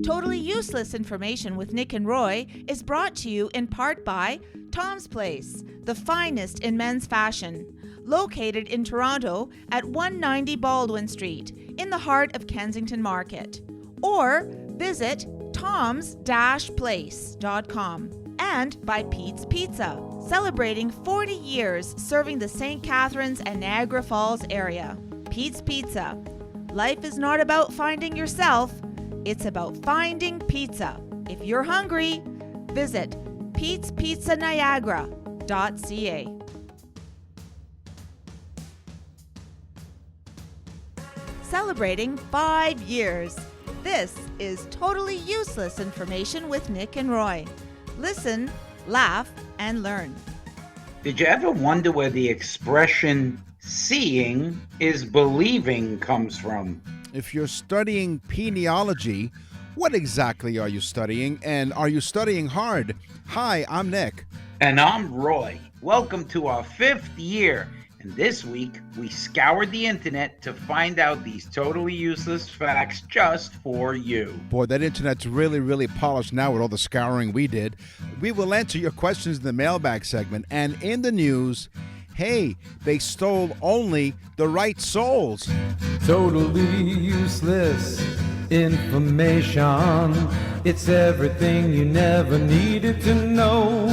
Totally Useless Information with Nick and Roy is brought to you in part by Tom's Place, the finest in men's fashion, located in Toronto at 190 Baldwin Street, in the heart of Kensington Market. Or visit toms-place.com. And by Pete's Pizza, celebrating 40 years serving the St. Catharines and Niagara Falls area. Pete's Pizza. Life is not about finding yourself, it's about finding pizza. If you're hungry, visit petespizzaniagara.ca. Celebrating 5 years. This is Totally Useless Information with Nick and Roy. Listen, laugh, and learn. Did you ever wonder where the expression seeing is believing comes from? If you're studying peniology, what exactly are you studying, and are you studying hard? Hi, I'm Nick. And I'm Roy. Welcome to our 5th year. And this week, we scoured the internet to find out these totally useless facts just for you. Boy, that internet's really polished now with all the scouring we did. We will answer your questions in the mailbag segment. And in the news, hey, they stole only the right souls. Totally useless information. It's everything you never needed to know.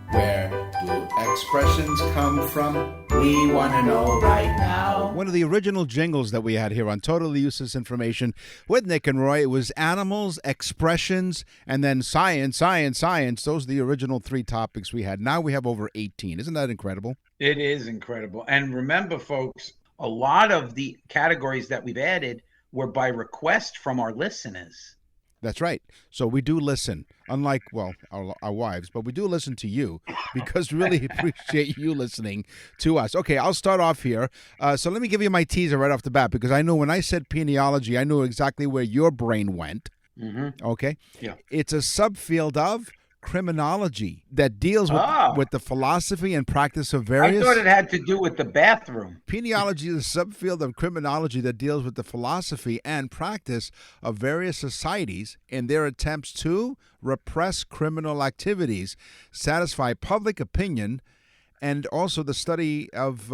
Where do expressions come from? We want to know right now. One of the original jingles that we had here on Totally Useless Information with Nick and Roy, it was animals, expressions, and then science. Those are the original 3 topics we had. Now we have over 18. Isn't that incredible? It is incredible. And remember, folks, a lot of the categories that we've added were by request from our listeners. That's right. So we do listen, unlike, well, our wives, but we do listen to you because we really appreciate you listening to us. Okay, I'll start off here. So let me give you my teaser right off the bat, because I know when I said peniology, I knew exactly where your brain went. Mm-hmm. Okay? Yeah. It's a subfield of criminology that deals with the philosophy and practice of various... I thought it had to do with the bathroom. Peniology is a subfield of criminology that deals with the philosophy and practice of various societies in their attempts to repress criminal activities, satisfy public opinion, and also the study of,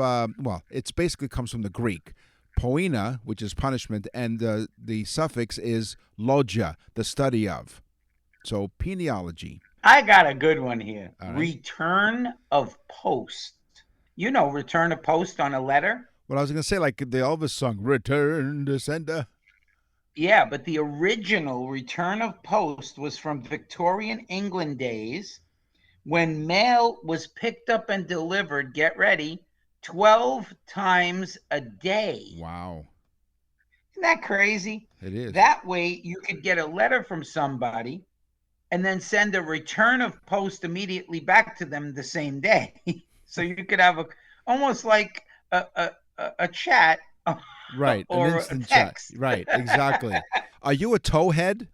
it's basically comes from the Greek. Poena, which is punishment, and the suffix is logia, the study of. So, peniology. I got a good one here. All right. Return of post. You know, return of post on a letter? Well, I was going to say, like the Elvis song, Return to Sender. Yeah, but the original return of post was from Victorian England days when mail was picked up and delivered, get ready, 12 times a day. Wow. Isn't that crazy? It is. That way you could get a letter from somebody and then send a return of post immediately back to them the same day. So you could have almost like a chat, right? Or an instant a text. Chat. Right? Exactly. Are you a towhead?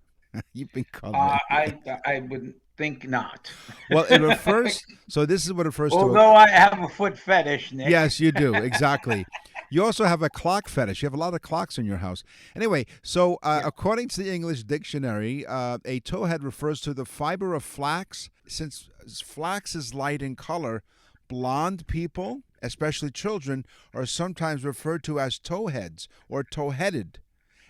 You've been called. I would think not. Well, it refers. So this is what it refers to. Although I have a foot fetish, Nick. Yes, you do. Exactly. You also have a clock fetish. You have a lot of clocks in your house. Anyway, so according to the English dictionary, a towhead refers to the fiber of flax. Since flax is light in color, blonde people, especially children, are sometimes referred to as towheads or towheaded.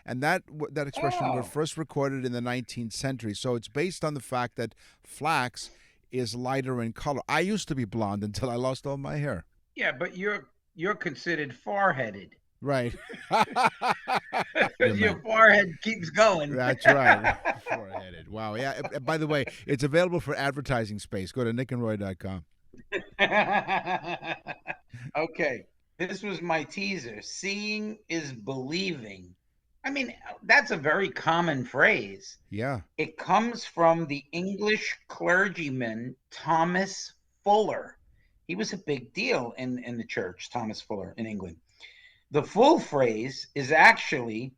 And that expression was first recorded in the 19th century. So it's based on the fact that flax is lighter in color. I used to be blonde until I lost all my hair. Yeah, but you're considered far-headed. Right. Your forehead keeps going. That's right. Four-headed. Wow. Yeah. By the way, it's available for advertising space. Go to nickandroy.com. Okay. This was my teaser. Seeing is believing. I mean, that's a very common phrase. Yeah. It comes from the English clergyman Thomas Fuller. He was a big deal in the church, Thomas Fuller, in England. The full phrase is actually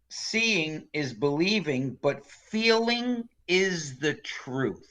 seeing is believing, but feeling is the truth.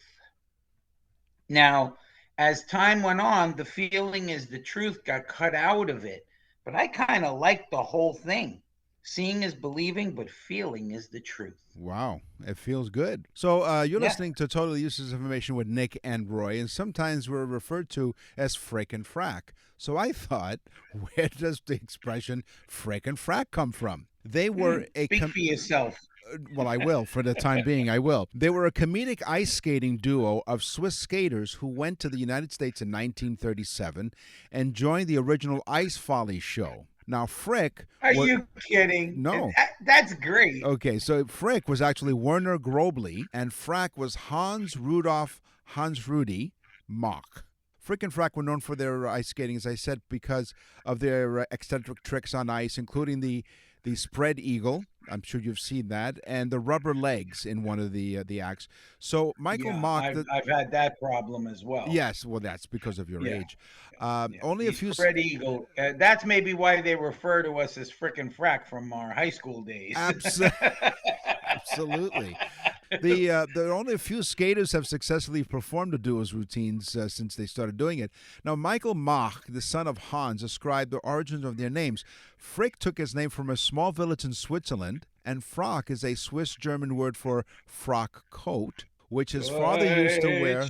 Now, as time went on, the feeling is the truth got cut out of it. But I kind of like the whole thing. Seeing is believing, but feeling is the truth. Wow, it feels good. So you're Yeah. listening to Totally Useless Information with Nick and Roy, and sometimes we're referred to as frick and frack. So I thought, where does the expression frick and frack come from? They were a Speak for yourself. well, I will for the time being. I will. They were a comedic ice skating duo of Swiss skaters who went to the United States in 1937 and joined the original Ice Folly show. Now, Frick. Are you kidding? No. That's great. Okay, so Frick was actually Werner Grobley, and Frack was Hans Rudolf Hans Rudy Mach. Frick and Frack were known for their ice skating, as I said, because of their eccentric tricks on ice, including the spread eagle. I'm sure you've seen that, and the rubber legs in one of the acts. So Michael Mach, I've had that problem as well. Yes, well, that's because of your age. Only a few. Spread eagle. That's maybe why they refer to us as frickin' frack from our high school days. Absolutely. There are only a few skaters have successfully performed the duo's routines since they started doing it. Now, Michael Mach, the son of Hans, ascribed the origins of their names. Frick took his name from a small village in Switzerland, and Frock is a Swiss-German word for frock coat, which his father used to wear.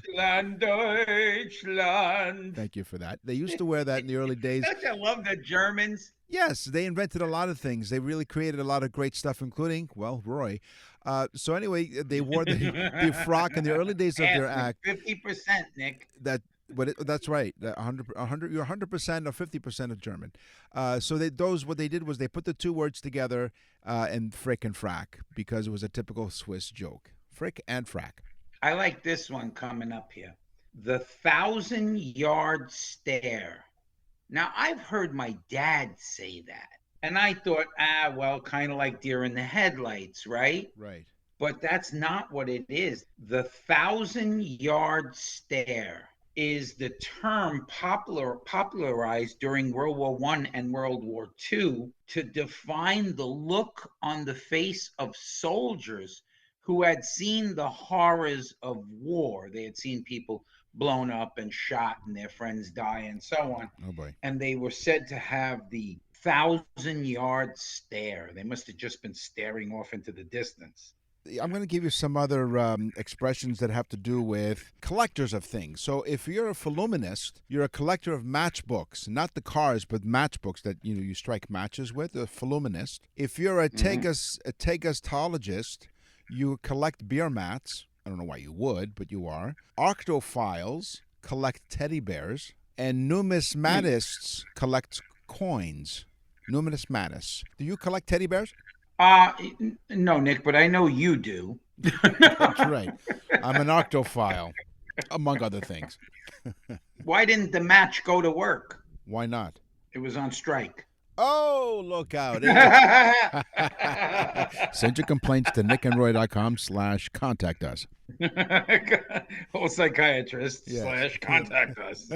Deutschland. Thank you for that. They used to wear that in the early days. Don't you love the Germans? Yes, they invented a lot of things. They really created a lot of great stuff, including, well, Roy. So anyway, they wore the frock in the early days of their act. 50%, Nick. That's right. 100. You're 100% or 50% of German. So what they did was they put the two words together, and frick and frack, because it was a typical Swiss joke. Frick and frack. I like this one coming up here. The 1,000-yard stare. Now, I've heard my dad say that, and I thought, well, kind of like deer in the headlights, right? Right. But that's not what it is. The 1,000-yard stare is the term popularized during World War I and World War II to define the look on the face of soldiers who had seen the horrors of war. They had seen people blown up and shot and their friends die and so on. Oh, boy. And they were said to have the 1,000-yard stare. They must have just been staring off into the distance. I'm going to give you some other expressions that have to do with collectors of things. So if you're a voluminist, you're a collector of matchbooks, not the cars, but matchbooks that you strike matches with, a voluminist. If you're a tegastologist, you collect beer mats. I don't know why you would, but you are. Arctophiles collect teddy bears, and numismatists collect coins. Numismatists. Do you collect teddy bears? No, Nick, but I know you do. That's right. I'm an arctophile, among other things. Why didn't the match go to work? Why not? It was on strike. Oh, look out. Send your complaints to nickandroy.com/contact us. Whole psychiatrist / contact us.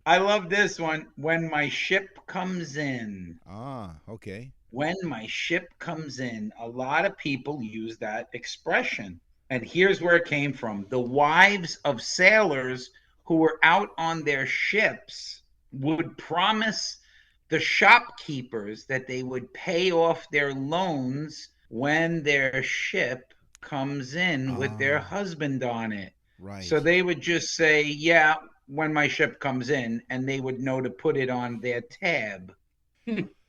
I love this one. When my ship comes in. Ah, okay. When my ship comes in, a lot of people use that expression. And here's where it came from. The wives of sailors who were out on their ships would promise the shopkeepers that they would pay off their loans when their ship comes in with their husband on it. Right. So they would just say, yeah, when my ship comes in, and they would know to put it on their tab.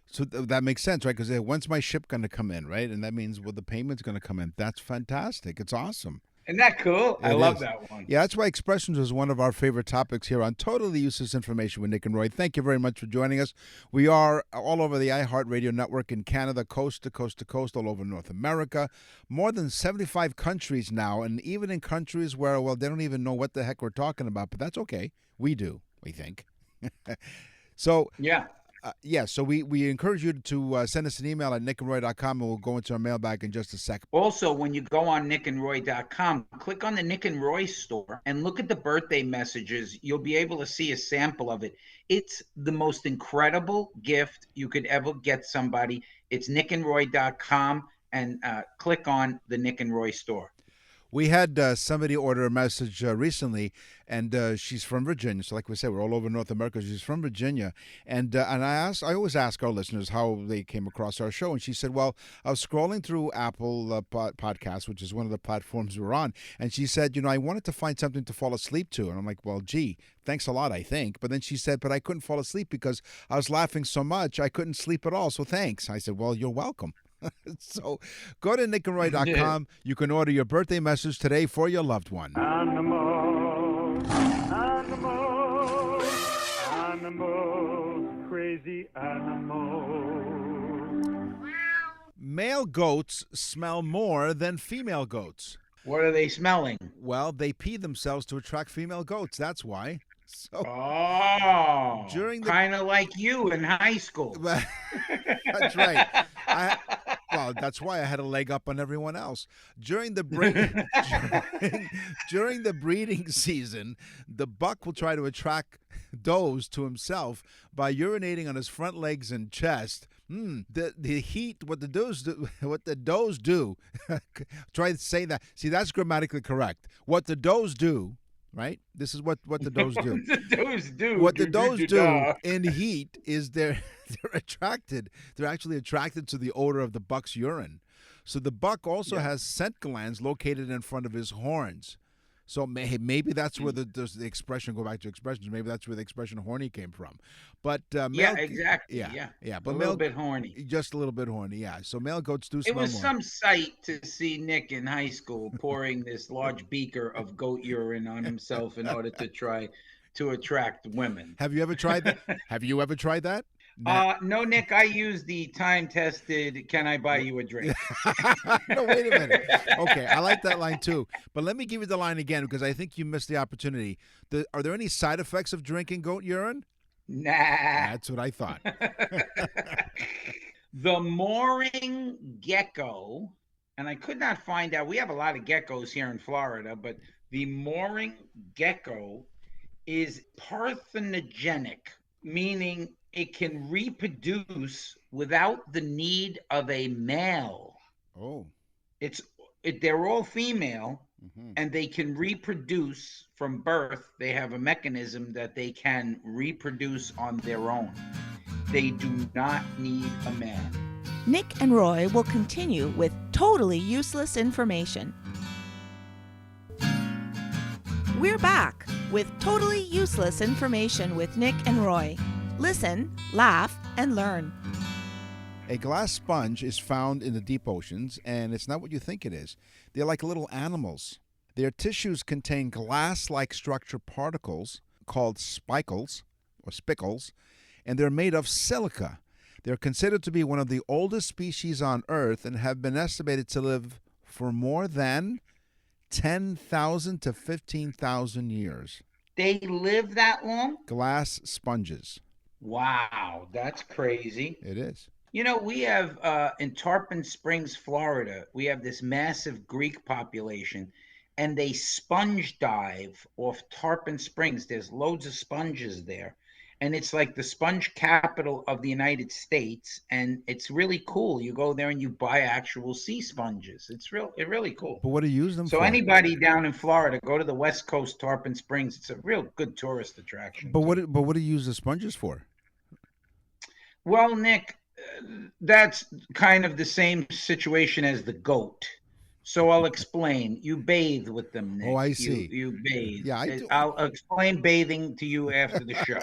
So that makes sense, right? Because when's my ship going to come in, right? And that means, well, the payment's going to come in. That's fantastic. It's awesome. Isn't that cool? I love is. that one. Yeah, that's why expressions was one of our favorite topics here on Totally Useless Information with Nick and Roy. Thank you very much for joining us. We are all over the iHeartRadio network in Canada, coast to coast to coast, all over North America. More than 75 countries now, and even in countries where, well, they don't even know what the heck we're talking about, but that's okay. We do, we think. So, yeah. So we encourage you to send us an email at nickandroy.com, and we'll go into our mailbag in just a second. Also, when you go on nickandroy.com, click on the Nick and Roy store and look at the birthday messages. You'll be able to see a sample of it. It's the most incredible gift you could ever get somebody. It's nickandroy.com, and click on the Nick and Roy store. We had somebody order a message recently, and she's from Virginia. So, like we said, we're all over North America. She's from Virginia, and I always ask our listeners how they came across our show, and she said, "Well, I was scrolling through Apple Podcasts, which is one of the platforms we're on, and she said, I wanted to find something to fall asleep to, and I'm like, well, gee, thanks a lot, I think. But then she said, but I couldn't fall asleep because I was laughing so much I couldn't sleep at all. So thanks. I said, well, you're welcome." So go to nickandroy.com. You can order your birthday message today for your loved one. Animals, animals, animals, crazy animals. Male goats smell more than female goats. What are they smelling? Well, they pee themselves to attract female goats. That's why. So kind of like you in high school. That's right. Well, that's why I had a leg up on everyone else. During the during the breeding season, the buck will try to attract does to himself by urinating on his front legs and chest. The heat, what the does do. Try to say that. See, that's grammatically correct. What the does do. Right? This is what the does do. What the does do in heat is they're attracted. They're actually attracted to the odor of the buck's urine. So the buck also has scent glands located in front of his horns. So maybe that's where the expression, go back to expressions, maybe that's where the expression horny came from. But exactly. Yeah. But a little bit horny. Just a little bit horny, yeah. So male goats do smell more. It was more. some sight to see Nick in high school pouring this large beaker of goat urine on himself in order to try to attract women. Have you ever tried that? Have you ever tried that? No, Nick, I use the time-tested, can I buy you a drink? No, wait a minute. Okay, I like that line too. But let me give you the line again because I think you missed the opportunity. Are there any side effects of drinking goat urine? Nah. That's what I thought. The mooring gecko, and I could not find out. We have a lot of geckos here in Florida, but the mooring gecko is parthenogenic, meaning it can reproduce without the need of a male. Oh. They're all female, and they can reproduce from birth. They have a mechanism that they can reproduce on their own. They do not need a man. Nick and Roy will continue with totally useless information. We're back with totally useless information with Nick and Roy. Listen, laugh, and learn. A glass sponge is found in the deep oceans, and it's not what you think it is. They're like little animals. Their tissues contain glass-like structure particles called spickles, and they're made of silica. They're considered to be one of the oldest species on Earth and have been estimated to live for more than 10,000 to 15,000 years. They live that long? Glass sponges. Wow, that's crazy. It is. We have in Tarpon Springs, Florida, we have this massive Greek population, and they sponge dive off Tarpon Springs. There's loads of sponges there, and it's like the sponge capital of the United States, and it's really cool. You go there and you buy actual sea sponges. It's really cool. But what do you use them for? So anybody down in Florida, go to the West Coast, Tarpon Springs. It's a real good tourist attraction. But what do you use the sponges for? Well, Nick, that's kind of the same situation as the goat. So I'll explain. You bathe with them, Nick. Oh, I see. You bathe. Yeah, I do. I'll explain bathing to you after the show.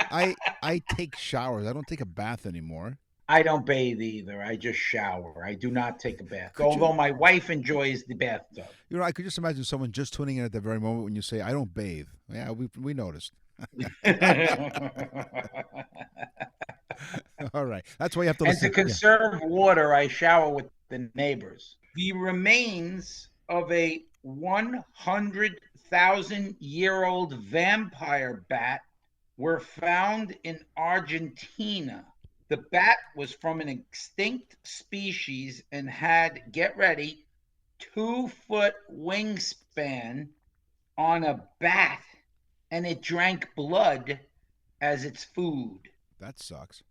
I take showers. I don't take a bath anymore. I don't bathe either. I just shower. I do not take a bath. Although my wife enjoys the bathtub. I could just imagine someone just tuning in at the very moment when you say, I don't bathe. Yeah, we noticed. All right. That's why you have to listen. And to conserve water, I shower with the neighbors. The remains of a 100,000-year-old vampire bat were found in Argentina. The bat was from an extinct species and had, get ready, 2-foot wingspan on a bat, and it drank blood as its food. That sucks.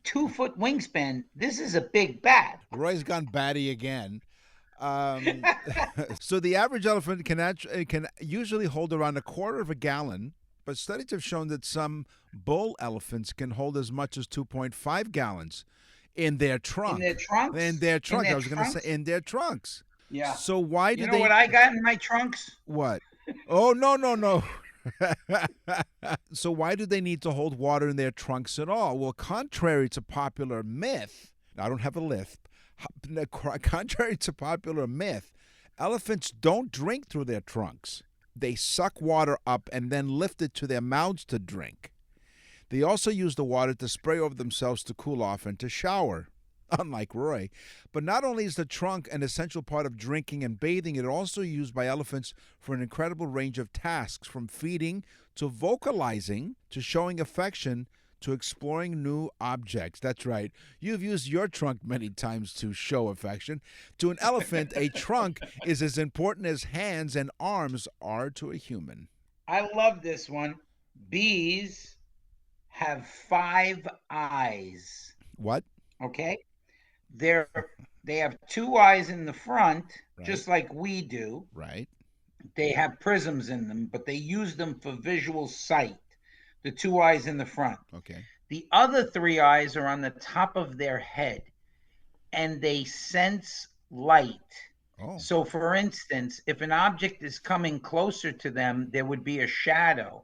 2-foot wingspan. This is a big bat. Roy's gone batty again. So the average elephant can usually hold around a quarter of a gallon, but studies have shown that some bull elephants can hold as much as 2.5 gallons in their trunk. In their trunks? In their trunk. In their I was going to say in their trunks. Yeah. So why do You know they? what I got in my trunks? What? Oh, no. So why do they need to hold water in their trunks at all? Well, contrary to popular myth, I don't have a lisp. Contrary to popular myth, elephants don't drink through their trunks. They suck water up and then lift it to their mouths to drink. They also use the water to spray over themselves to cool off and to shower, unlike Roy. But not only is the trunk an essential part of drinking and bathing, it is also used by elephants for an incredible range of tasks, from feeding to vocalizing to showing affection to exploring new objects. That's right. You've used your trunk many times to show affection. To an elephant, a trunk is as important as hands and arms are to a human. I love this one. Bees have 5 eyes. What? Okay? They have 2 eyes in the front, Right. just like we do. Right. They have prisms in them, but they use them for visual sight. The 2 eyes in the front. Okay. The other 3 eyes are on the top of their head, and they sense light. Oh. So, for instance, if an object is coming closer to them, there would be a shadow.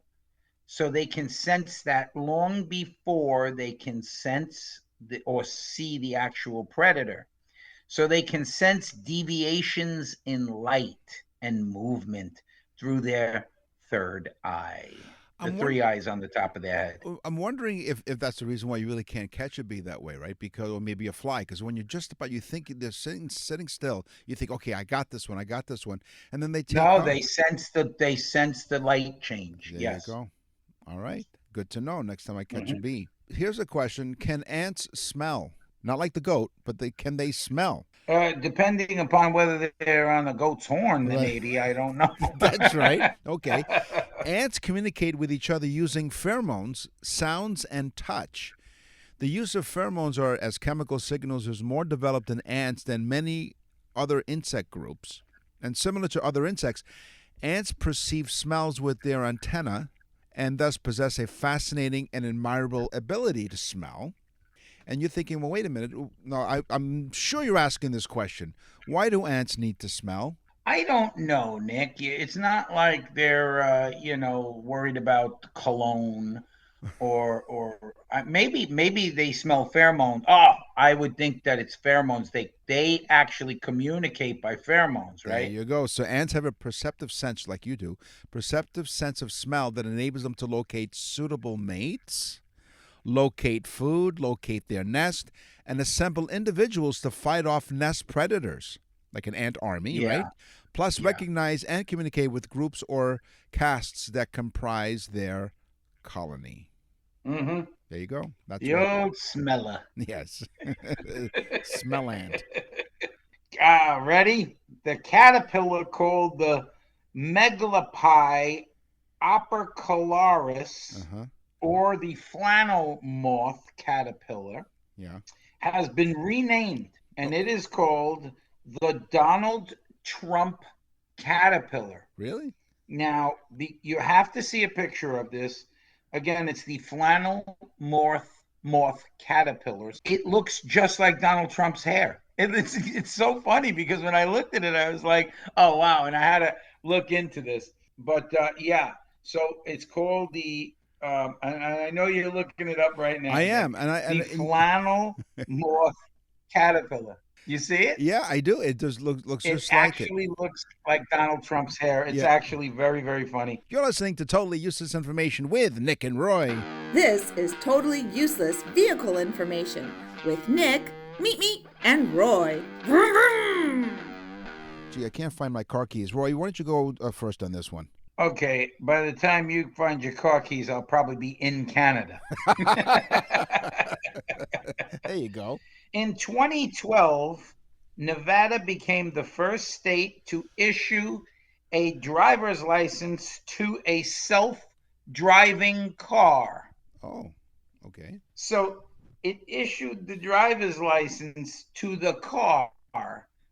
So they can sense that long before they can sense or see the actual predator. So they can sense deviations in light and movement through their third eye. The 3 eyes on the top of their head. I'm wondering if that's the reason why you really can't catch a bee that way, right? Because, or maybe a fly, because when you're just about, you think they're sitting still, you think, okay, I got this one, and then they take off. They sense the light change. There yes. you go. All right, good to know. Next time I catch a bee. Here's a question: can ants smell? Not like the goat, but can they smell? Depending upon whether they're on a goat's horn, then maybe, I don't know. That's right. Okay. Ants communicate with each other using pheromones, sounds, and touch. The use of pheromones as chemical signals is more developed in ants than many other insect groups. And similar to other insects, ants perceive smells with their antennae and thus possess a fascinating and admirable ability to smell. And you're thinking, well, wait a minute. No, I'm sure you're asking this question. Why do ants need to smell? I don't know, Nick. It's not like they're, worried about cologne or maybe they smell pheromones. Oh, I would think that it's pheromones. They actually communicate by pheromones, right? There you go. So ants have a perceptive sense, like you do, perceptive sense of smell that enables them to locate suitable mates, locate food, locate their nest, and assemble individuals to fight off nest predators, like an ant army, right? Plus, recognize and communicate with groups or castes that comprise their colony. Mm-hmm. There you go. That's the old smeller. Yes. Smell ant. Ready? The caterpillar called the Megalopy opercularis, or the flannel moth caterpillar, has been renamed, and it is called the Donald Trump caterpillar. Really? Now, you have to see a picture of this. Again, it's the flannel moth caterpillars. It looks just like Donald Trump's hair. It's so funny because when I looked at it, I was like, oh, wow. And I had to look into this. But, so it's called the, and I know you're looking it up right now. I am. The flannel moth caterpillar. You see it? Yeah, I do. It does looks just like it. It actually looks like Donald Trump's hair. It's actually very, very funny. You're listening to Totally Useless Information with Nick and Roy. This is Totally Useless Vehicle Information with Nick, Meet, and Roy. Vroom, vroom. Gee, I can't find my car keys. Roy, why don't you go first on this one? Okay, by the time you find your car keys, I'll probably be in Canada. There you go. In 2012, Nevada became the first state to issue a driver's license to a self-driving car. Oh, okay. So it issued the driver's license to the car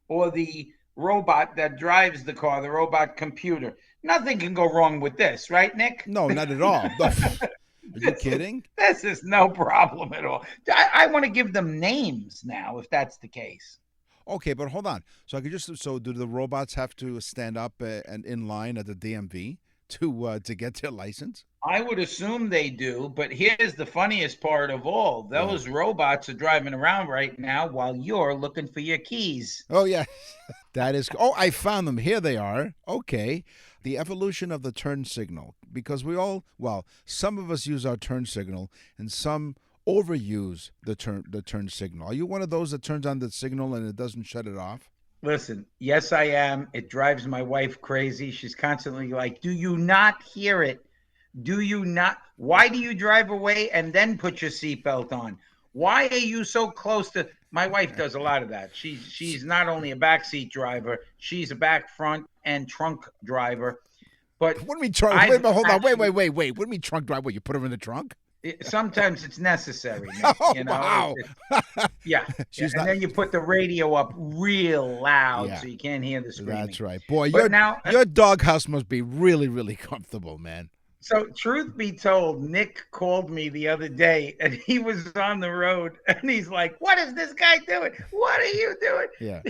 or the robot that drives the car, the robot computer. Nothing can go wrong with this, right, Nick? No, not at all. Are you kidding? This is no problem at all. I want to give them names now, if that's the case. Okay, but hold on. So do the robots have to stand up and in line at the DMV to get their license? I would assume they do, but here's the funniest part of all. Those robots are driving around right now while you're looking for your keys. Oh, yeah. That is. Oh, I found them. Here they are. Okay. The evolution of the turn signal. Because some of us use our turn signal and some overuse the turn signal. Are you one of those that turns on the signal and it doesn't shut it off? Listen, yes, I am. It drives my wife crazy. She's constantly like, do you not hear it? Do you not? Why do you drive away and then put your seatbelt on? Why are you so close to? My wife does a lot of that. She's not only a backseat driver, she's a back, front, and trunk driver. But what do you mean trunk? Hold on. Wait. What do you mean trunk driver? You put her in the trunk? Sometimes it's necessary. Nick, oh, wow. Yeah. And then you put the radio up real loud so you can't hear the screaming. That's right. Boy, your doghouse must be really, really comfortable, man. So truth be told, Nick called me the other day and he was on the road and he's like, what is this guy doing? What are you doing? Yeah,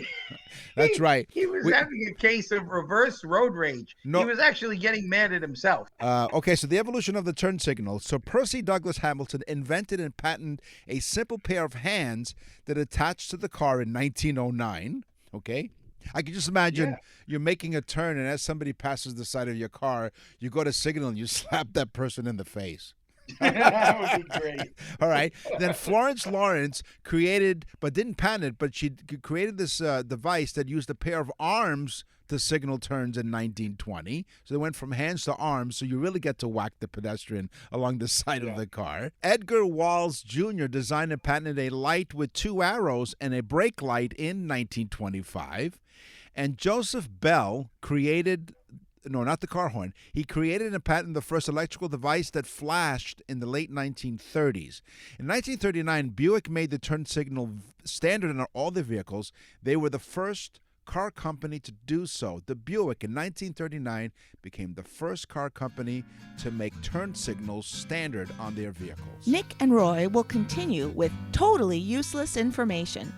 that's right. He was having a case of reverse road rage. No. He was actually getting mad at himself. Okay, so the evolution of the turn signal. So Percy Douglas Hamilton invented and patented a simple pair of hands that attached to the car in 1909. Okay. I can just imagine you're making a turn, and as somebody passes the side of your car, you go to signal and you slap that person in the face. That would be great. All right. Then Florence Lawrence created, but didn't patent it, but she created this device that used a pair of arms to signal turns in 1920. So they went from hands to arms, so you really get to whack the pedestrian along the side of the car. Edgar Walls Jr. designed and patented a light with two arrows and a brake light in 1925. And Joseph Bell created, no, not the car horn. He created and patented the first electrical device that flashed in the late 1930s. In 1939, Buick made the turn signal standard in all their vehicles. They were the first car company to do so. The Buick in 1939 became the first car company to make turn signals standard on their vehicles. Nick and Roy will continue with totally useless information.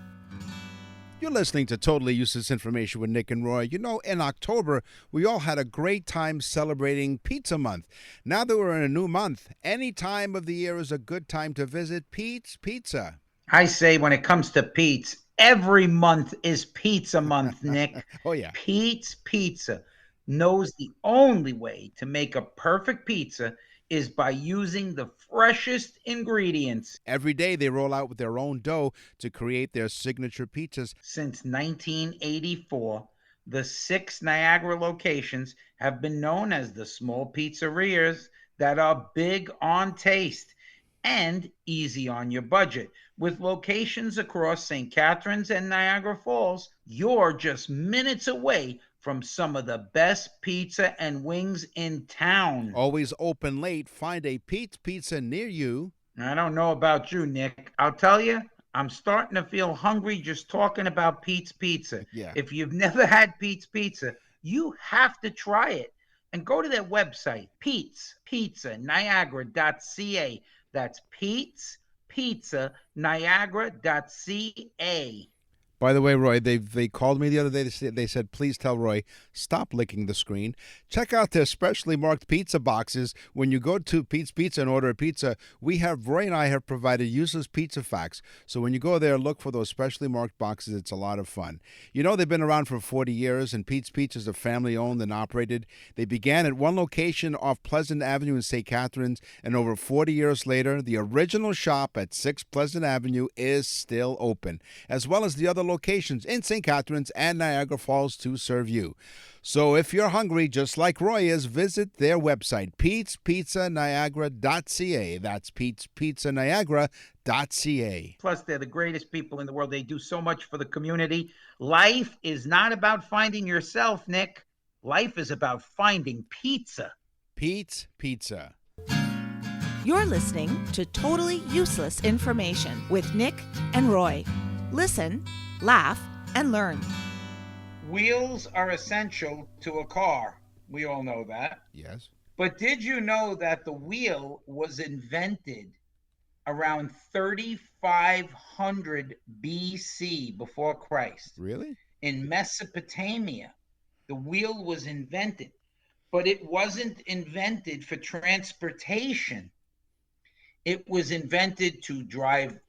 You're listening to Totally Useless Information with Nick and Roy. You know, in October, we all had a great time celebrating Pizza Month. Now that we're in a new month, any time of the year is a good time to visit Pete's Pizza. I say when it comes to Pete's, every month is Pizza Month, Nick. Oh, yeah. Pete's Pizza knows the only way to make a perfect pizza is by using the freshest ingredients. Every day they roll out with their own dough to create their signature pizzas. Since 1984, the 6 Niagara locations have been known as the small pizzerias that are big on taste and easy on your budget. With locations across St. Catharines and Niagara Falls, you're just minutes away from some of the best pizza and wings in town. Always open late. Find a Pete's Pizza near you. I don't know about you, Nick. I'll tell you, I'm starting to feel hungry just talking about Pete's Pizza. Yeah. If you've never had Pete's Pizza, you have to try it. And go to their website, Pete'sPizzaNiagara.ca. That's Pete'sPizzaNiagara.ca. By the way, Roy, they called me the other day. They said, please tell Roy, stop licking the screen. Check out their specially marked pizza boxes. When you go to Pete's Pizza and order a pizza, Roy and I have provided useless pizza facts. So when you go there, look for those specially marked boxes. It's a lot of fun. You know, they've been around for 40 years, and Pete's Pizza is family-owned and operated. They began at one location off Pleasant Avenue in St. Catharines, and over 40 years later, the original shop at 6 Pleasant Avenue is still open, as well as the other locations in St. Catharines and Niagara Falls to serve you. So if you're hungry, just like Roy is, visit their website, Pete'sPizzaNiagara.ca. That's Pete'sPizzaNiagara.ca. Plus, they're the greatest people in the world. They do so much for the community. Life is not about finding yourself, Nick. Life is about finding pizza. Pete's Pizza. You're listening to Totally Useless Information with Nick and Roy. Listen, laugh, and learn. Wheels are essential to a car. We all know that. Yes. But did you know that the wheel was invented around 3500 BC before Christ? Really? In Mesopotamia, the wheel was invented, but it wasn't invented for transportation. It was invented to drive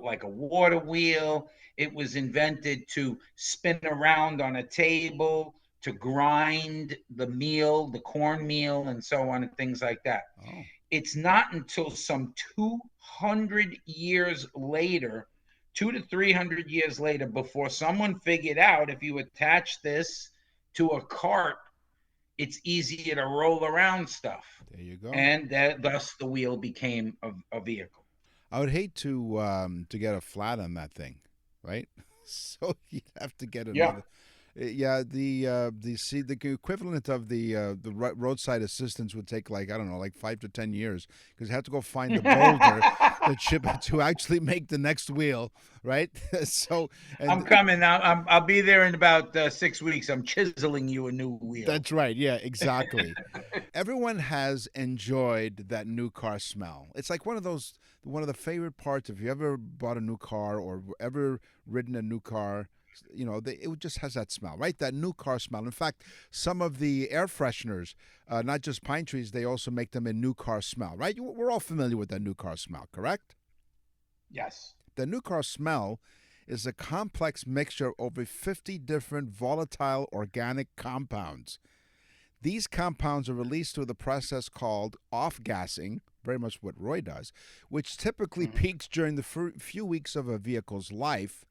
like a water wheel. It was invented to spin around on a table, to grind the meal, the cornmeal, and so on, and things like that. Oh. It's not until some 200 years later, 200 to 300 years later, before someone figured out if you attach this to a cart, it's easier to roll around stuff. There you go. And thus the wheel became a vehicle. I would hate to get a flat on that thing, right? So you'd have to get another. Yeah, the equivalent of the roadside assistance would take like, I don't know, like 5 to 10 years, because you have to go find the boulder to actually make the next wheel, right? So I'm coming now. I'll be there in about 6 weeks. I'm chiseling you a new wheel. That's right. Yeah, exactly. Everyone has enjoyed that new car smell. It's like one of the favorite parts. If you ever bought a new car or ever ridden a new car, you know, it just has that smell, right? That new car smell. In fact, some of the air fresheners, not just pine trees, they also make them a new car smell, right? We're all familiar with that new car smell, correct? Yes. The new car smell is a complex mixture of over 50 different volatile organic compounds. These compounds are released through the process called off-gassing, very much what Roy does, which typically peaks during the few weeks of a vehicle's life.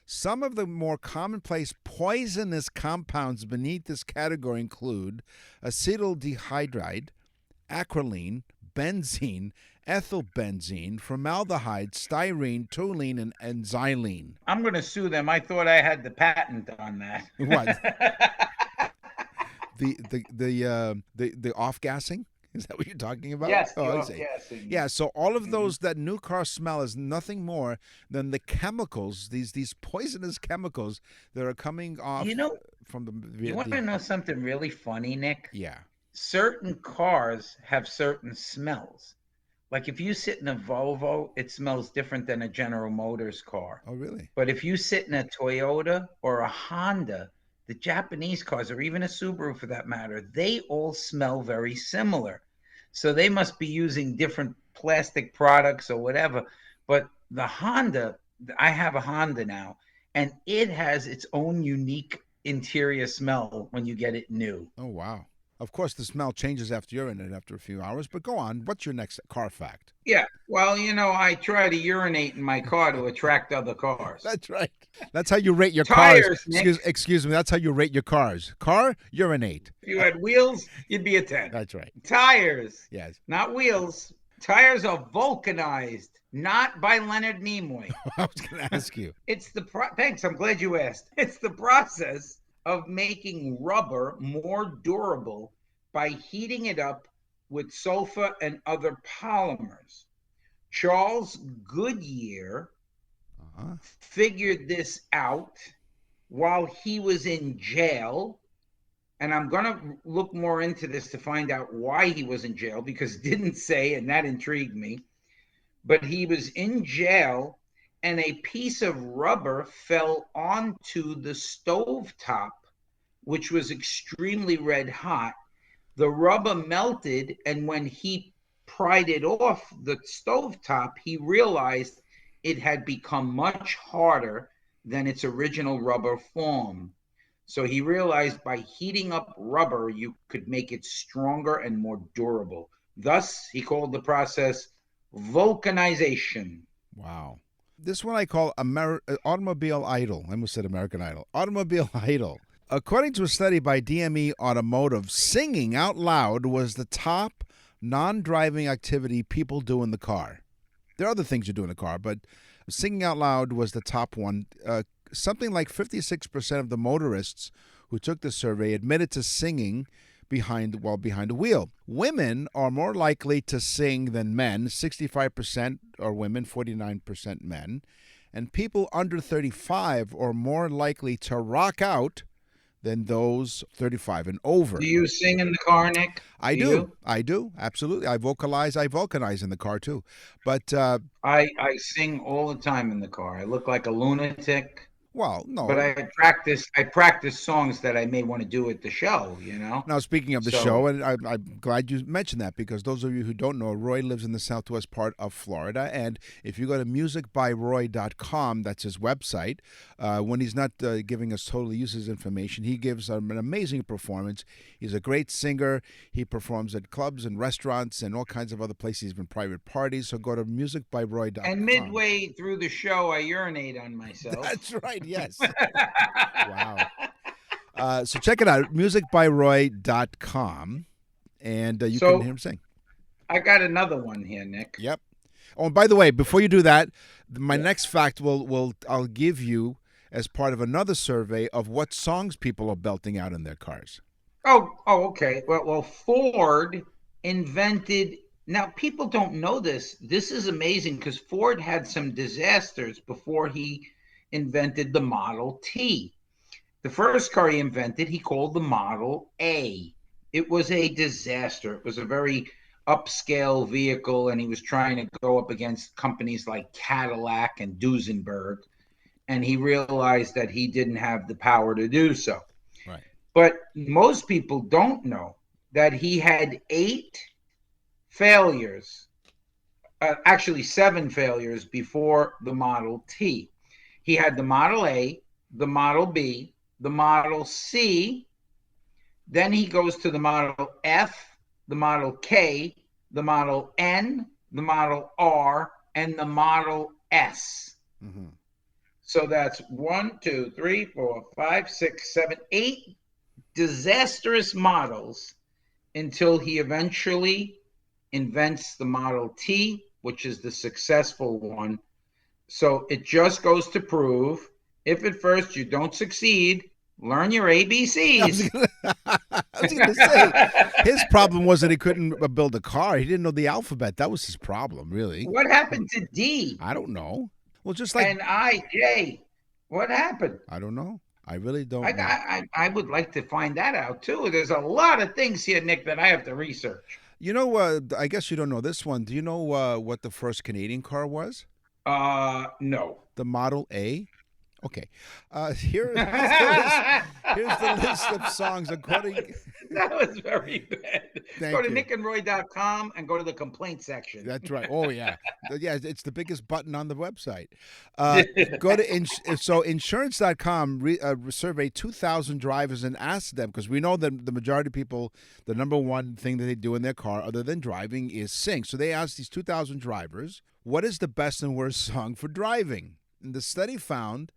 Some of the more commonplace poisonous compounds beneath this category include acetaldehyde, acrolein, benzene, ethylbenzene, formaldehyde, styrene, toluene, and xylene. I'm going to sue them. I thought I had the patent on that. What? the off-gassing? Is that what you're talking about? Yes, off-gassing. Yeah, so all of those, that new car smell is nothing more than the chemicals, these poisonous chemicals that are coming off from the... You want to know something really funny, Nick? Yeah. Certain cars have certain smells. Like if you sit in a Volvo, it smells different than a General Motors car. Oh, really? But if you sit in a Toyota or a Honda, the Japanese cars, or even a Subaru for that matter, they all smell very similar. So they must be using different plastic products or whatever. But the Honda, I have a Honda now, and it has its own unique interior smell when you get it new. Oh, wow. Of course, the smell changes after you're in it after a few hours, but go on. What's your next car fact? Yeah, well, I try to urinate in my car to attract other cars. That's right. That's how you rate your Tires, cars. Excuse me. That's how you rate your cars. Car, urinate. If you had wheels, you'd be a 10. That's right. Tires. Yes. Not wheels. Tires are vulcanized, not by Leonard Nimoy. I was going to ask you. It's thanks, I'm glad you asked. It's the process of making rubber more durable by heating it up with sulfur and other polymers. Charles Goodyear figured this out while he was in jail. And I'm going to look more into this to find out why he was in jail, because it didn't say, and that intrigued me. But he was in jail, and a piece of rubber fell onto the stovetop, which was extremely red hot. The rubber melted, and when he pried it off the stovetop, he realized it had become much harder than its original rubber form. So he realized by heating up rubber, you could make it stronger and more durable. Thus, he called the process vulcanization. Wow. This one I call Automobile Idol. I almost said American Idol. Automobile Idol. According to a study by DME Automotive, singing out loud was the top non-driving activity people do in the car. There are other things you do in the car, but singing out loud was the top one. Something like 56% of the motorists who took the survey admitted to singing behind the wheel. Women are more likely to sing than men. 65% are women, 49% men. And people under 35 are more likely to rock out than those 35 and over. Do you sing in the car, Nick? I do. I do. Absolutely. I vulcanize in the car too. But I sing all the time in the car. I look like a lunatic. well, no. But I practice songs that I may want to do at the show, you know? Now, speaking of the show, and I'm glad you mentioned that, because those of you who don't know, Roy lives in the southwest part of Florida. And if you go to musicbyroy.com, that's his website, when he's not giving us total uses information, he gives an amazing performance. He's a great singer. He performs at clubs and restaurants and all kinds of other places. He's been private parties. So go to musicbyroy.com. And midway through the show, I urinate on myself. That's right. Yes. Wow. So check it out, musicbyroy.com, and you can hear him sing. I got another one here, Nick. Yep. Oh, and by the way, before you do that, my next fact I'll give you as part of another survey of what songs people are belting out in their cars. Oh, okay. Well, Ford invented. Now, people don't know this. This is amazing because Ford had some disasters before he invented the Model T. The first car he invented, he called the Model A. It was a disaster. It was a very upscale vehicle, and he was trying to go up against companies like Cadillac and Duesenberg, and he realized that he didn't have the power to do so. Right. But most people don't know that he had 8 failures, actually 7 failures before the Model T. He had the Model A, the Model B, the Model C, then he goes to the Model F, the Model K, the Model N, the Model R, and the Model S. Mm-hmm. So that's 1, 2, 3, 4, 5, 6, 7, 8 disastrous models until he eventually invents the Model T, which is the successful one. So it just goes to prove, if at first you don't succeed, learn your ABCs. I was going to say, his problem was that he couldn't build a car. He didn't know the alphabet. That was his problem, really. What happened to D? I don't know. Well, just like... And I, J. What happened? I don't know. I really don't know. I would like to find that out, too. There's a lot of things here, Nick, that I have to research. You know, I guess you don't know this one. Do you know what the first Canadian car was? No. The Model A. Okay. Here's the list of songs according. That was very bad. Go to you. nickandroy.com and go to the complaint section. That's right. Oh yeah, yeah. It's the biggest button on the website. Go to so insurance.com. Survey 2,000 drivers and ask them, because we know that the majority of people, the number one thing that they do in their car other than driving is sing. So they asked these 2,000 drivers, what is the best and worst song for driving? And the study found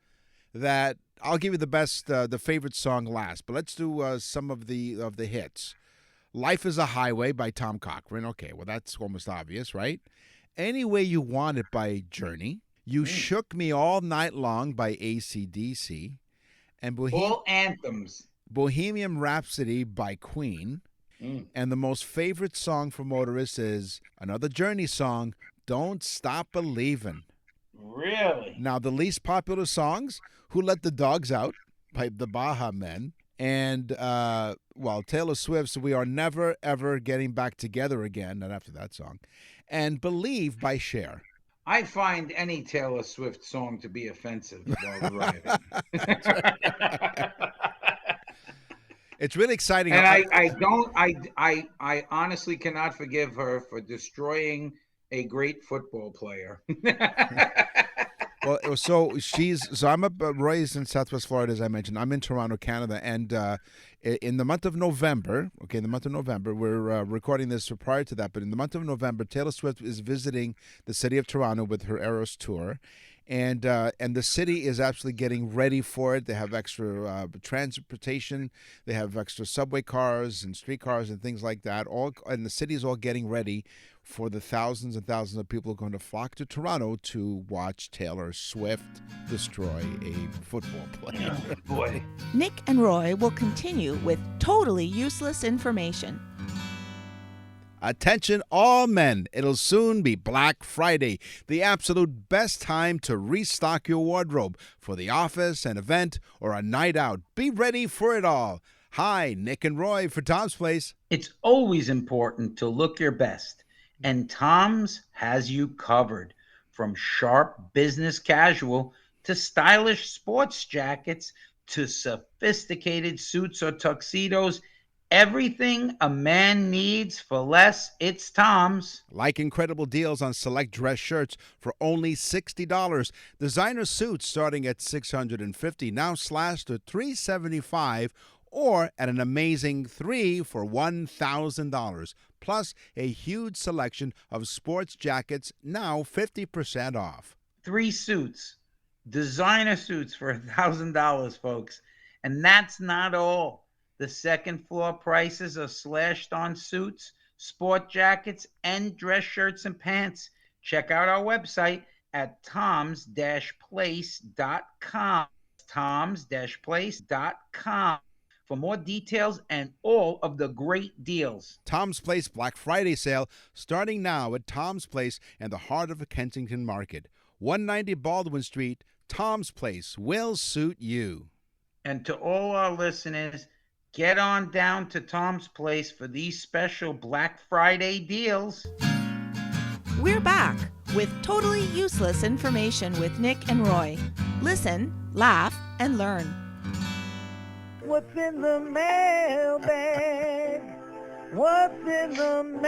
that, I'll give you the favorite song last, but let's do some of the hits. Life is a Highway by Tom Cochrane. Okay, well, that's almost obvious, right? Any Way You Want It by Journey. You Shook Me All Night Long by AC/DC. And all anthems. Bohemian Rhapsody by Queen. And the most favorite song for motorists is another Journey song, Don't Stop Believin'. Really? Now, the least popular songs, Who Let the Dogs Out by the Baha Men, and, Taylor Swift's We Are Never, Ever Getting Back Together Again, not after that song, and Believe by Cher. I find any Taylor Swift song to be offensive while driving. It's really exciting. And I honestly cannot forgive her for destroying a great football player. Well, so I'm raised in Southwest Florida, as I mentioned. I'm in Toronto, Canada, and in the month of November, we're recording this prior to that, but in the month of November, Taylor Swift is visiting the city of Toronto with her Eras tour, and the city is actually getting ready for it. They have extra transportation, they have extra subway cars and streetcars and things like that. And the city is all getting ready for the thousands and thousands of people who are going to flock to Toronto to watch Taylor Swift destroy a football player. Oh, boy. Nick and Roy will continue with totally useless information. Attention all men, it'll soon be Black Friday, the absolute best time to restock your wardrobe for the office, an event, or a night out. Be ready for it all. Hi, Nick and Roy for Tom's Place. It's always important to look your best, and Tom's has you covered. From sharp business casual to stylish sports jackets to sophisticated suits or tuxedos, everything a man needs for less, it's Tom's. Like incredible deals on select dress shirts for only $60. Designer suits starting at $650, now slashed to $375, or at an amazing $3 for $1,000. Plus a huge selection of sports jackets, now 50% off. 3 suits, designer suits for $1,000, folks. And that's not all. The second floor prices are slashed on suits, sport jackets, and dress shirts and pants. Check out our website at toms-place.com. toms-place.com for more details and all of the great deals. Tom's Place Black Friday sale starting now at Tom's Place in the heart of the Kensington Market. 190 Baldwin Street, Tom's Place will suit you. And to all our listeners, get on down to Tom's Place for these special Black Friday deals. We're back with totally useless information with Nick and Roy. Listen, laugh, and learn. What's in the mailbag? What's in the mail?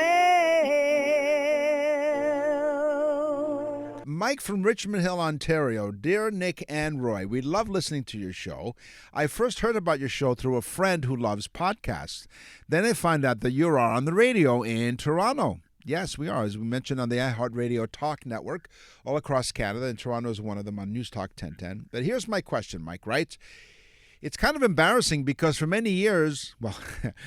Mike from Richmond Hill, Ontario. Dear Nick and Roy, we love listening to your show. I first heard about your show through a friend who loves podcasts. Then I found out that you are on the radio in Toronto. Yes, we are, as we mentioned on the iHeartRadio Talk Network all across Canada, and Toronto is one of them on News Talk 1010. But here's my question, Mike writes. It's kind of embarrassing because for many years, well,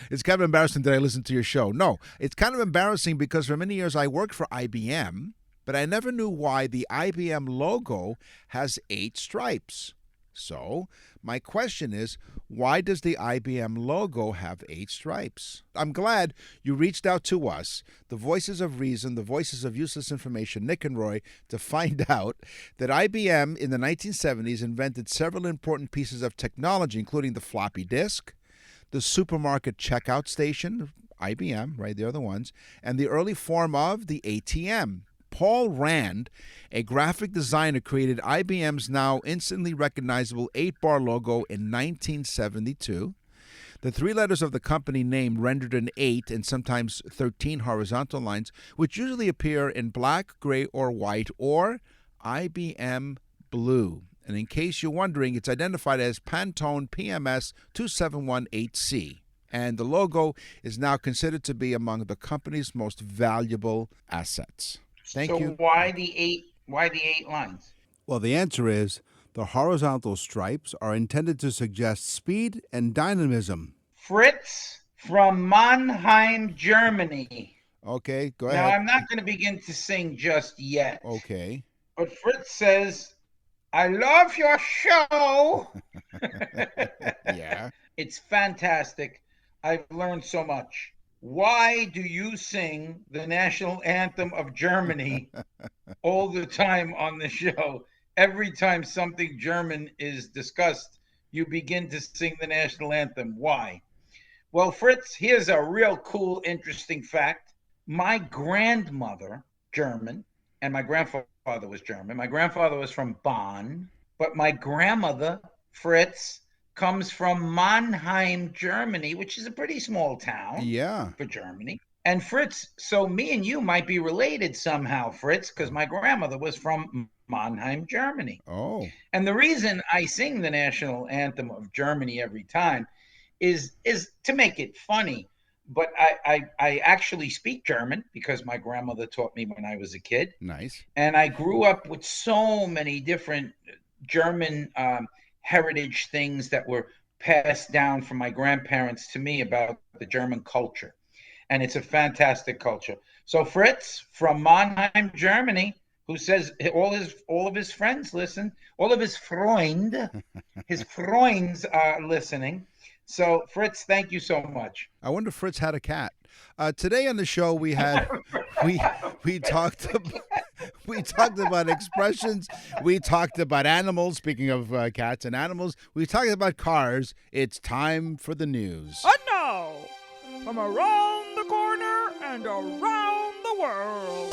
it's kind of embarrassing that I listened to your show. No, it's kind of embarrassing because for many years I worked for IBM, but I never knew why the IBM logo has 8 stripes. So my question is, why does the IBM logo have 8 stripes? I'm glad you reached out to us, the voices of reason, the voices of useless information, Nick and Roy, to find out that IBM in the 1970s invented several important pieces of technology, including the floppy disk, the supermarket checkout station, IBM, right, they're the ones, and the early form of the ATM. Paul Rand, a graphic designer, created IBM's now instantly recognizable 8-bar logo in 1972. The 3 letters of the company name rendered an 8 and sometimes 13 horizontal lines, which usually appear in black, gray, or white, or IBM blue. And in case you're wondering, it's identified as Pantone PMS 2718C. And the logo is now considered to be among the company's most valuable assets. Thank you. So why the 8 lines? Well, the answer is the horizontal stripes are intended to suggest speed and dynamism. Fritz from Mannheim, Germany. Okay, go Now, ahead. I'm not going to begin to sing just yet. Okay. But Fritz says, I love your show. Yeah. It's fantastic. I've learned so much. Why do you sing the national anthem of Germany all the time on the show? Every time something German is discussed, you begin to sing the national anthem. Why? Well, Fritz, here's a real cool, interesting fact. My grandmother, German, and my grandfather was German. My grandfather was from Bonn, but my grandmother, Fritz, comes from Mannheim, Germany, which is a pretty small town for Germany. And Fritz, so me and you might be related somehow, Fritz, because my grandmother was from Mannheim, Germany. Oh. And the reason I sing the national anthem of Germany every time is to make it funny. but I actually speak German because my grandmother taught me when I was a kid. Nice. And I grew up with so many different German heritage things that were passed down from my grandparents to me about the German culture. And it's a fantastic culture. So Fritz from Mannheim, Germany, who says all of his friends listen, all of his Freunds are listening. So Fritz, thank you so much. I wonder if Fritz had a cat. Today on the show we had we talked about expressions. We talked about animals. Speaking of cats and animals, we talked about cars. It's time for the news. And now, from around the corner and around the world,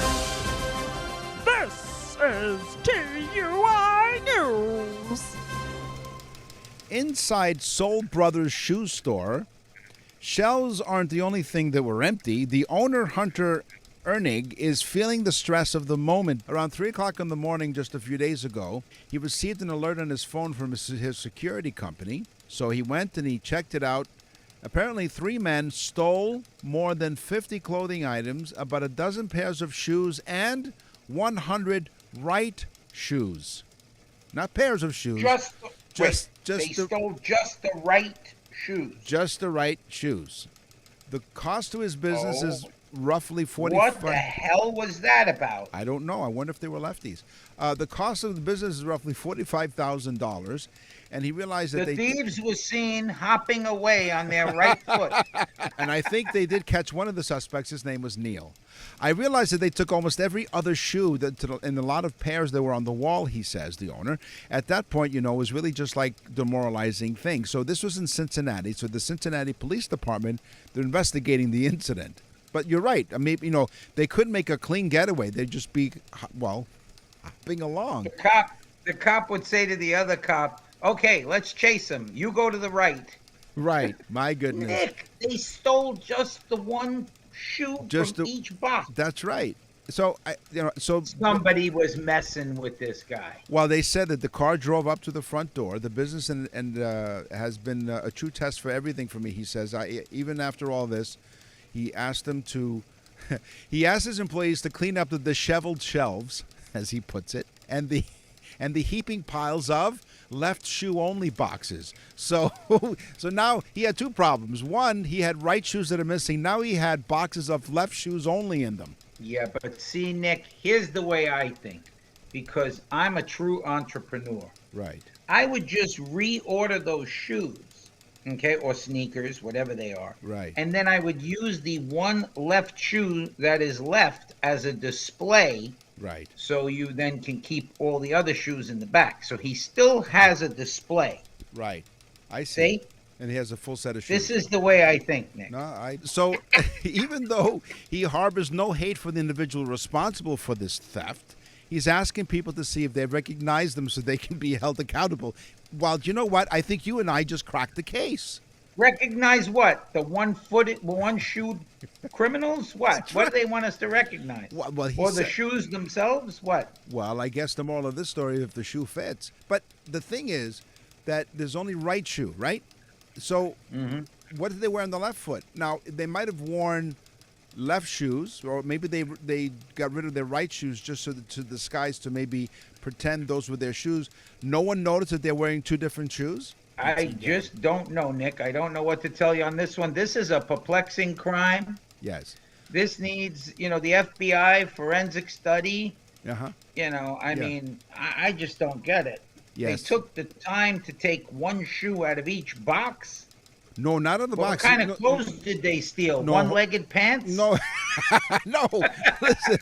this is TUI News. Inside Soul Brothers shoe store, shelves aren't the only thing that were empty. The owner, Hunter Ernig, is feeling the stress of the moment. Around 3 o'clock in the morning just a few days ago, he received an alert on his phone from his security company. So he went and he checked it out. Apparently, 3 men stole more than 50 clothing items, about a dozen pairs of shoes, and 100 right shoes. Not pairs of shoes. They stole just the right shoes. Just the right shoes. The cost to his business is roughly $45,000. What the hell was that about? I don't know. I wonder if they were lefties. The cost of the business is roughly $45,000, and he realized that the thieves were seen hopping away on their right foot. And I think they did catch one of the suspects. His name was Neil. I realized that they took almost every other shoe in a lot of pairs that were on the wall, he says, the owner. At that point, it was really just like demoralizing thing. So this was in Cincinnati. So the Cincinnati Police Department, they're investigating the incident. But you're right. I mean, they couldn't make a clean getaway. They'd just be, hopping along. The cop would say to the other cop, okay, let's chase him. You go to the right. Right. My goodness. Nick, they stole just the one shoe from each box. That's right. So, somebody was messing with this guy. Well, they said that the car drove up to the front door. The business and has been a true test for everything for me. He says, even after all this, he asked them to, he asked his employees to clean up the disheveled shelves, as he puts it, and the heaping piles of left shoe only boxes. So now he had 2 problems. One, he had right shoes that are missing. Now he had boxes of left shoes only in them. Yeah, but see, Nick, here's the way I think, because I'm a true entrepreneur. Right. I would just reorder those shoes, okay, or sneakers, whatever they are. Right. And then I would use the one left shoe that is left as a display. Right. So you then can keep all the other shoes in the back. So he still has a display. Right. I see. See? And he has a full set of shoes. This is the way I think, Nick. So even though he harbors no hate for the individual responsible for this theft, he's asking people to see if they recognize them so they can be held accountable. Well, you know what? I think you and I just cracked the case. Recognize what? The one-shoe criminals? What? What do they want us to recognize? Well, or the shoes themselves? What? Well, I guess the moral of this story, if the shoe fits. But the thing is that there's only right shoe, right? So what did they wear on the left foot? Now, they might have worn left shoes, or maybe they got rid of their right shoes just so to disguise, to maybe pretend those were their shoes. No one noticed that they're wearing 2 different shoes? I just don't know, Nick. I don't know what to tell you on this one. This is a perplexing crime. Yes. This needs, the FBI forensic study. Uh-huh. I mean, I just don't get it. Yes. They took the time to take one shoe out of each box. No, not out of the box. What kind of clothes did they steal? No. One-legged pants? No. No. Listen.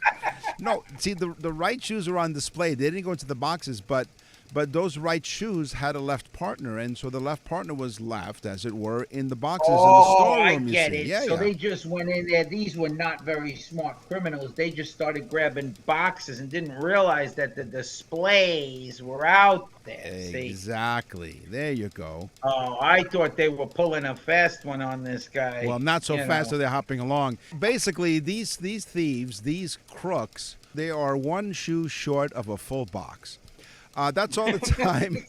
No. See, the right shoes are on display. They didn't go into the boxes, but those right shoes had a left partner, and so the left partner was left, as it were, in the boxes in the storeroom. I get it. Yeah, so they just went in there. These were not very smart criminals. They just started grabbing boxes and didn't realize that the displays were out there. Exactly. See? There you go. Oh, I thought they were pulling a fast one on this guy. Well, not so fast, so they're hopping along. Basically, these thieves, these crooks, they are one shoe short of a full box. That's all the time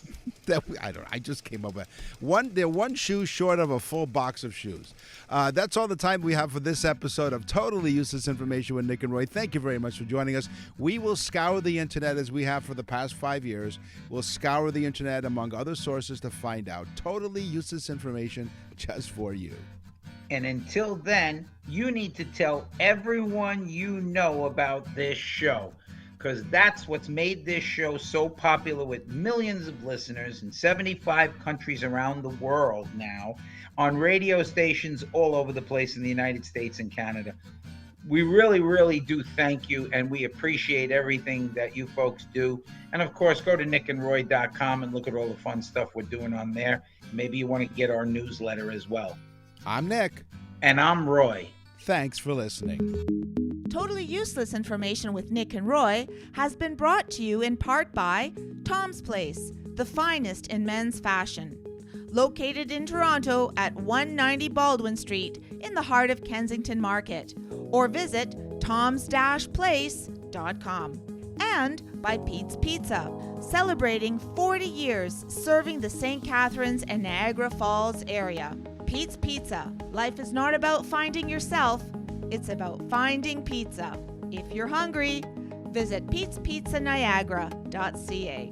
I just came up with one. They're one shoe short of a full box of shoes. That's all the time we have for this episode of Totally Useless Information with Nick and Roy. Thank you very much for joining us. We will scour the internet as we have for the past 5 years. We'll scour the internet among other sources to find out totally useless information just for you. And until then, you need to tell everyone you know about this show, because that's what's made this show so popular with millions of listeners in 75 countries around the world now, on radio stations all over the place in the United States and Canada. We really, really do thank you, and we appreciate everything that you folks do. And of course, go to nickandroy.com and look at all the fun stuff we're doing on there. Maybe you want to get our newsletter as well. I'm Nick. And I'm Roy. Thanks for listening. Totally Useless Information with Nick and Roy has been brought to you in part by Tom's Place, the finest in men's fashion. Located in Toronto at 190 Baldwin Street in the heart of Kensington Market. Or visit toms-place.com. And by Pete's Pizza, celebrating 40 years serving the St. Catharines and Niagara Falls area. Pete's Pizza. Life is not about finding yourself, it's about finding pizza. If you're hungry, visit petespizzaniagara.ca.